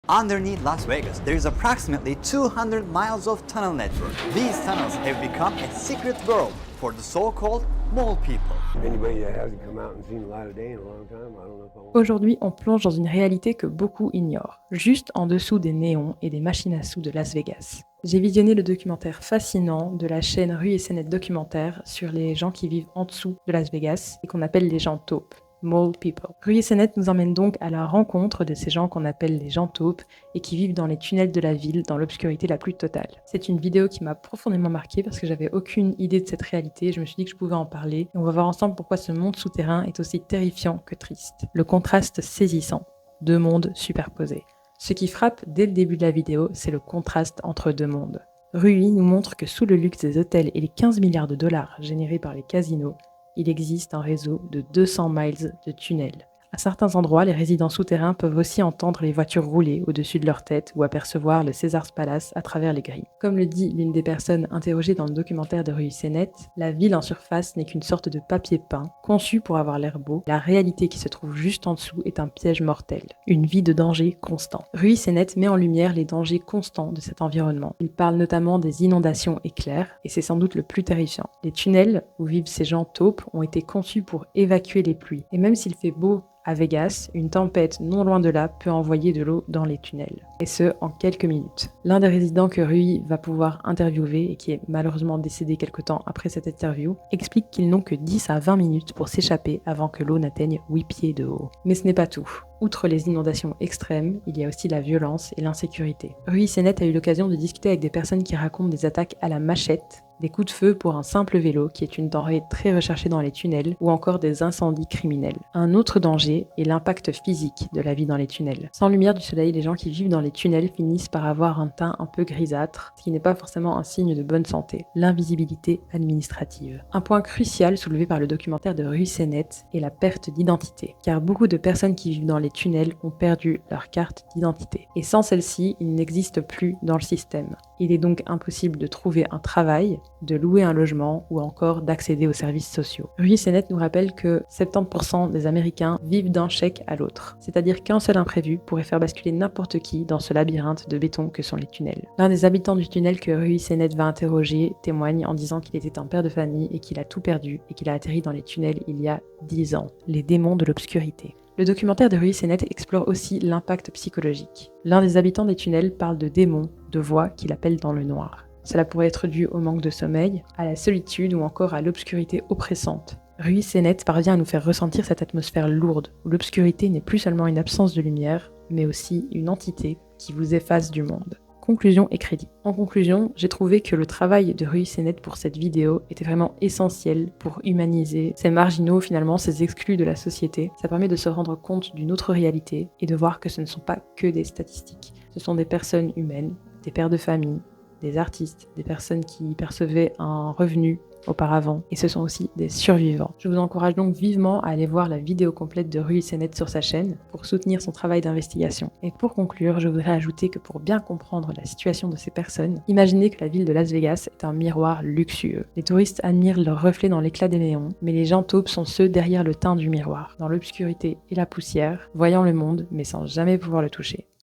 Underneath Las Vegas, there is approximately 200 miles of tunnel network. These tunnels have become a secret world for the so-called mole people. Anybody that hasn't come out and seen the light of day in a long time, I don't know if I want. Aujourd'hui, on plonge dans une réalité que beaucoup ignorent, juste en dessous des néons et des machines à sous de Las Vegas. J'ai visionné le documentaire fascinant de la chaîne Rue et Sénette Documentaire sur les gens qui vivent en dessous de Las Vegas et qu'on appelle les gens taupes. Mole People. Rue et Sénette nous emmène donc à la rencontre de ces gens qu'on appelle les gens taupes et qui vivent dans les tunnels de la ville dans l'obscurité la plus totale. C'est une vidéo qui m'a profondément marquée parce que j'avais aucune idée de cette réalité, je me suis dit que je pouvais en parler et on va voir ensemble pourquoi ce monde souterrain est aussi terrifiant que triste. Le contraste saisissant, deux mondes superposés. Ce qui frappe dès le début de la vidéo, c'est le contraste entre deux mondes. Rui nous montre que sous le luxe des hôtels et les 15 milliards de dollars générés par les casinos, il existe un réseau de 200 miles de tunnels. À certains endroits, les résidents souterrains peuvent aussi entendre les voitures rouler au-dessus de leur tête ou apercevoir le Caesars Palace à travers les grilles. Comme le dit l'une des personnes interrogées dans le documentaire de Rue Sénette, la ville en surface n'est qu'une sorte de papier peint, conçu pour avoir l'air beau. La réalité qui se trouve juste en dessous est un piège mortel, une vie de danger constant. Rue Sénette met en lumière les dangers constants de cet environnement. Il parle notamment des inondations éclairs, et c'est sans doute le plus terrifiant. Les tunnels où vivent ces gens taupes ont été conçus pour évacuer les pluies, et même s'il fait beau à Vegas, une tempête non loin de là peut envoyer de l'eau dans les tunnels, et ce en quelques minutes. L'un des résidents que Rui va pouvoir interviewer, et qui est malheureusement décédé quelque temps après cette interview, explique qu'ils n'ont que 10 à 20 minutes pour s'échapper avant que l'eau n'atteigne 8 pieds de haut. Mais ce n'est pas tout. Outre les inondations extrêmes, il y a aussi la violence et l'insécurité. Rui Sénette a eu l'occasion de discuter avec des personnes qui racontent des attaques à la machette, des coups de feu pour un simple vélo qui est une denrée très recherchée dans les tunnels ou encore des incendies criminels. Un autre danger est l'impact physique de la vie dans les tunnels. Sans lumière du soleil, les gens qui vivent dans les tunnels finissent par avoir un teint un peu grisâtre, ce qui n'est pas forcément un signe de bonne santé. L'invisibilité administrative. Un point crucial soulevé par le documentaire de Rue Sénette est la perte d'identité, car beaucoup de personnes qui vivent dans les tunnels ont perdu leur carte d'identité. Et sans celle-ci, ils n'existent plus dans le système. Il est donc impossible de trouver un travail, de louer un logement ou encore d'accéder aux services sociaux. Rue Sénette nous rappelle que 70% des Américains vivent d'un chèque à l'autre, c'est-à-dire qu'un seul imprévu pourrait faire basculer n'importe qui dans ce labyrinthe de béton que sont les tunnels. L'un des habitants du tunnel que Rue Sénette va interroger témoigne en disant qu'il était un père de famille et qu'il a tout perdu et qu'il a atterri dans les tunnels il y a 10 ans. Les démons de l'obscurité. Le documentaire de Rue Sénette explore aussi l'impact psychologique. L'un des habitants des tunnels parle de démons, de voix qu'il appelle dans le noir. Cela pourrait être dû au manque de sommeil, à la solitude ou encore à l'obscurité oppressante. Rue Sénette parvient à nous faire ressentir cette atmosphère lourde, où l'obscurité n'est plus seulement une absence de lumière, mais aussi une entité qui vous efface du monde. Conclusion et crédit. En conclusion, j'ai trouvé que le travail de Rue Sénette pour cette vidéo était vraiment essentiel pour humaniser ces marginaux, finalement, ces exclus de la société. Ça permet de se rendre compte d'une autre réalité et de voir que ce ne sont pas que des statistiques. Ce sont des personnes humaines, des pères de famille, des artistes, des personnes qui percevaient un revenu auparavant, et ce sont aussi des survivants. Je vous encourage donc vivement à aller voir la vidéo complète de Rue Sénette sur sa chaîne pour soutenir son travail d'investigation. Et pour conclure, je voudrais ajouter que pour bien comprendre la situation de ces personnes, imaginez que la ville de Las Vegas est un miroir luxueux. Les touristes admirent leur reflet dans l'éclat des néons, mais les gens taupes sont ceux derrière le teint du miroir, dans l'obscurité et la poussière, voyant le monde mais sans jamais pouvoir le toucher.